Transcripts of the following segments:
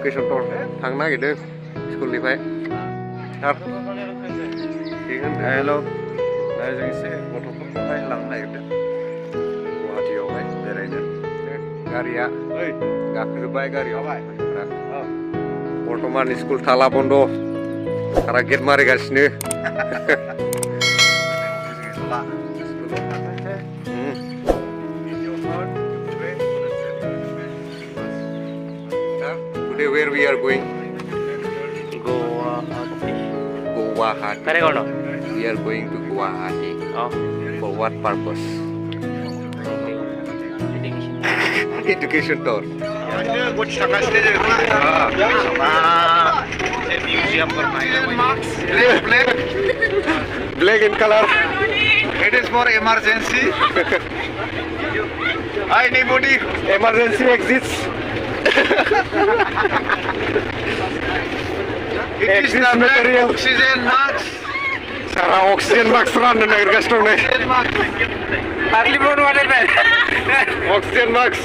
education tour थांनो नागिरदों स्कुलनिफ्राय हेलौ जों एसे गथ'फोरखौहाय लांनो नागिरदों गुवाहाटियावहाय बेरायनो गारिया गाखोजोब्बाय गारियाव बर्तमान स्कुल थाला बन्द सारा gate मारिगासिनो Today where we are going? Guwahati. We are going to Guwahati. Oh. For what purpose? Education tour. Black in color. It is for emergency. Anybody? Emergency exists. It is the material. Oxygen mask. Sarah oxygen mask run na naggastos na. Hardly born water man. Oxygen mask.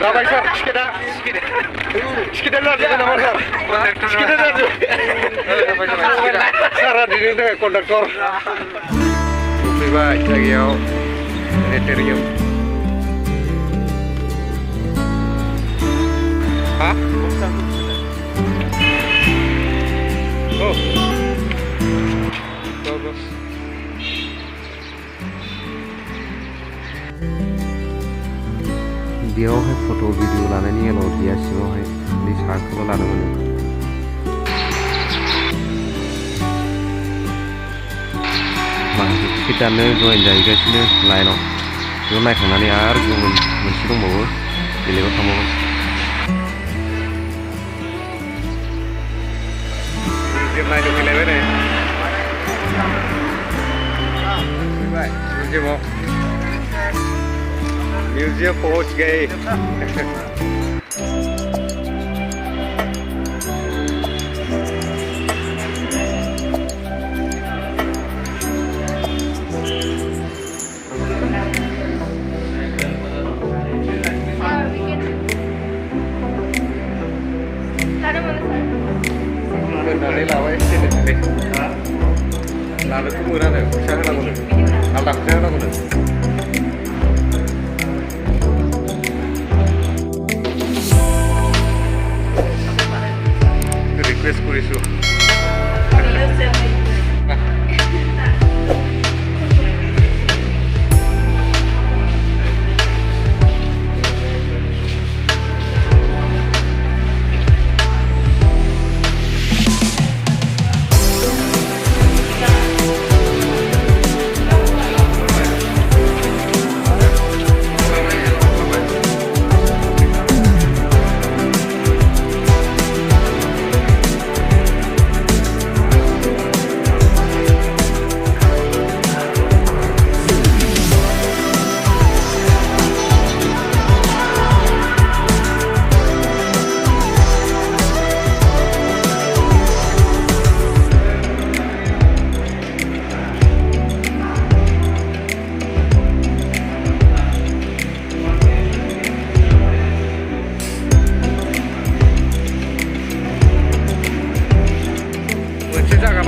Dapat sir, sekitar lagi nama sir. Sekitar lagi. Sarah di sini konduktor. Tiba lagi ya, Planetarium. Hah? Oh. Bagus. बेयावहाय फट' video लानायनि उनाव बिया सिङावहाय बे सार्टखौल' लानो mono माखासे ticket दाननो जयेन जाहैगासिनो लाइनाव बेयाव नायखांनानै आरो गुबुन मोनसे दंबावो बेलेगाव थांबावगोन नायनो फैलायबाय नै म्यूजियमाव म्यूजियम पहुंच गए दोननानै लाबाय लानोथ' मोनानो फैसा होनांगौनो आलदा फैसा होनांगौनो रिक्वेस्ट কৰিছোঁ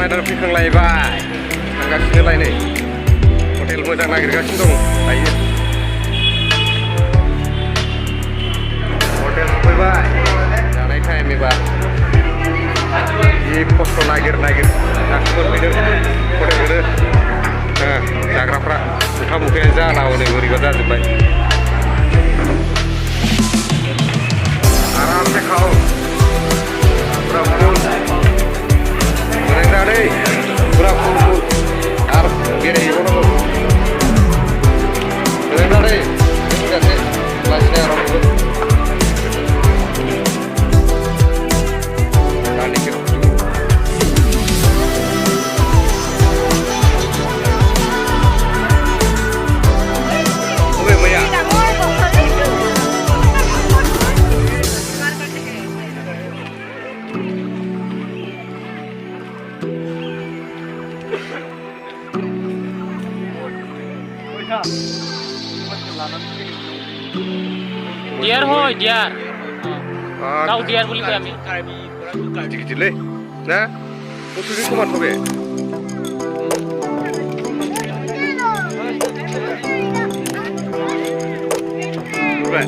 नायनानै फैखांलायबाय थांगासिनोलाय नै हटेल मोजां नागिरगासिनो दं दायो हटेल सफैबाय जानाय टाइम एबा जि खस्थ' नागिर दासो मोनफैदों हटेलखौनो जाग्राफ्रा ओंखाम उखैनाय जाला हनै बोरैबा जाजोब्बाय आरामसे खाव पुरा फुल मोजां पुरा फुल आरो बेरायहैबावनांगौ मोजां जासे लासैनो आरामबो Diar hoy, diar. Kau diar boleh kami. गिदिर लै ना मुसुरि खोमाथ' बे नुबाय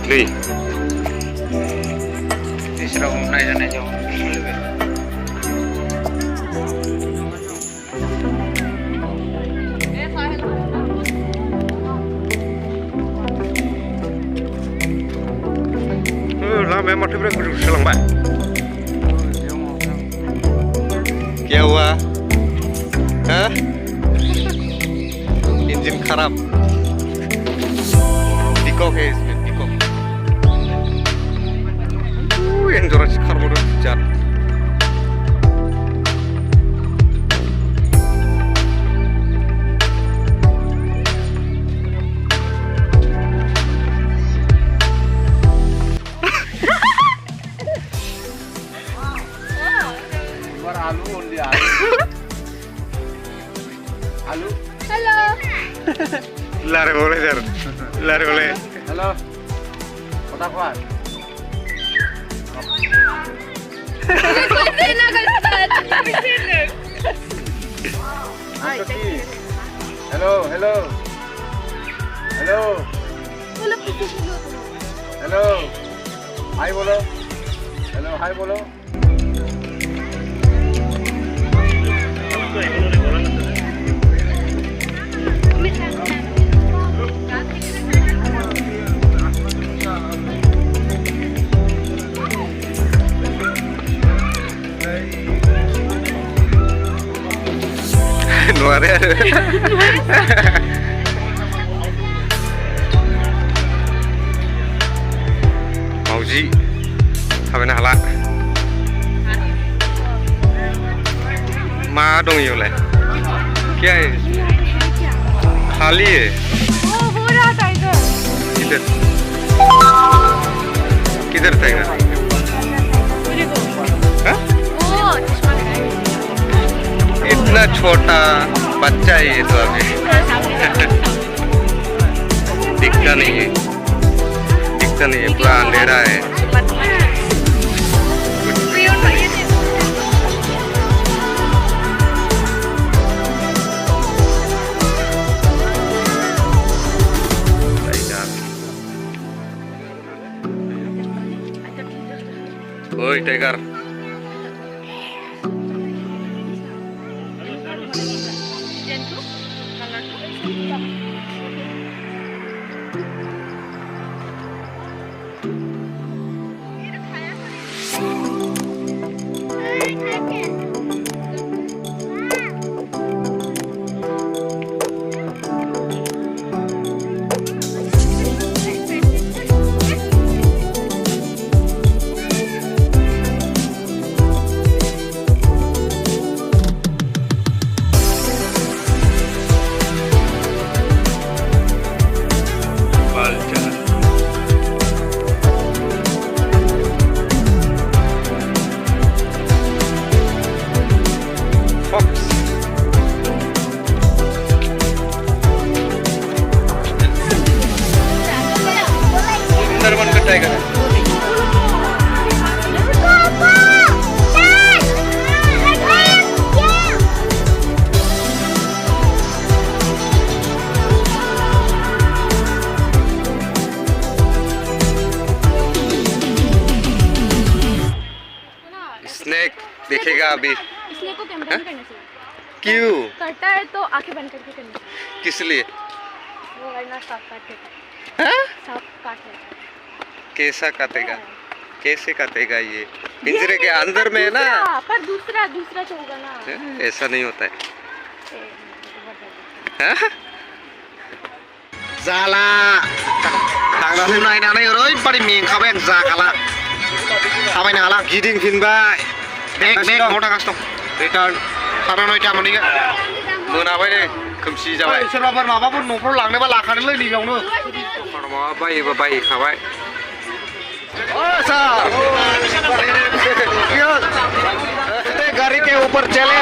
लै तीसरा घूमने जाने जाओ लामाया माथो बिराद गोजौसो जालांबाय क्या हुआ हाँ इंजन खराब पिकॉक है इसमें पिकॉक एंजरासो खारबावदों जात आलू Hello. लारे बोले सर लारे बोले हेलो पता क्या hello hello hello hello hi बोलो हेलो हाय बोलो Nuare Mauji Habena hala Ma dong yêu lại क्या है खाली है वो हो रहा टाइगर किधर किधर टाइगर हाँ? इतना छोटा बच्चा है ये तो अभी दिखता नहीं है पूरा अंधेरा है ओए टाइगर टाइगर स्नेक देखेगा अभी कसने को कैमरा नहीं करना चाहिए। क्यों? कटा है तो आंखें बंद करके करना चाहिए। किस लिए? वो वरना सांप काटेगा। हाँ? सांप काटेगा। कैसा काटेगा? कैसे काटेगा ये? पिंजरे के अंदर में है ना? पर दूसरा तो होगा ना। ऐसा नहीं होता है। जाला थांनानै नायनानै ओरैबादि मेंखाबाय आं जाखाला थाबायनो हाला गिदिंफिनबाय बेग माव थांगासिनो दं रिटार्न साराय 9ता मोनहैगोन मोनाबाय नै खोमसि जाबाय सोरबाफोर माबाफोर न'फ्राव लांनोबा लाखानोलै नैबेयावनो माबा बायोबा बायहैखाबाय गाड़ी के ऊपर चले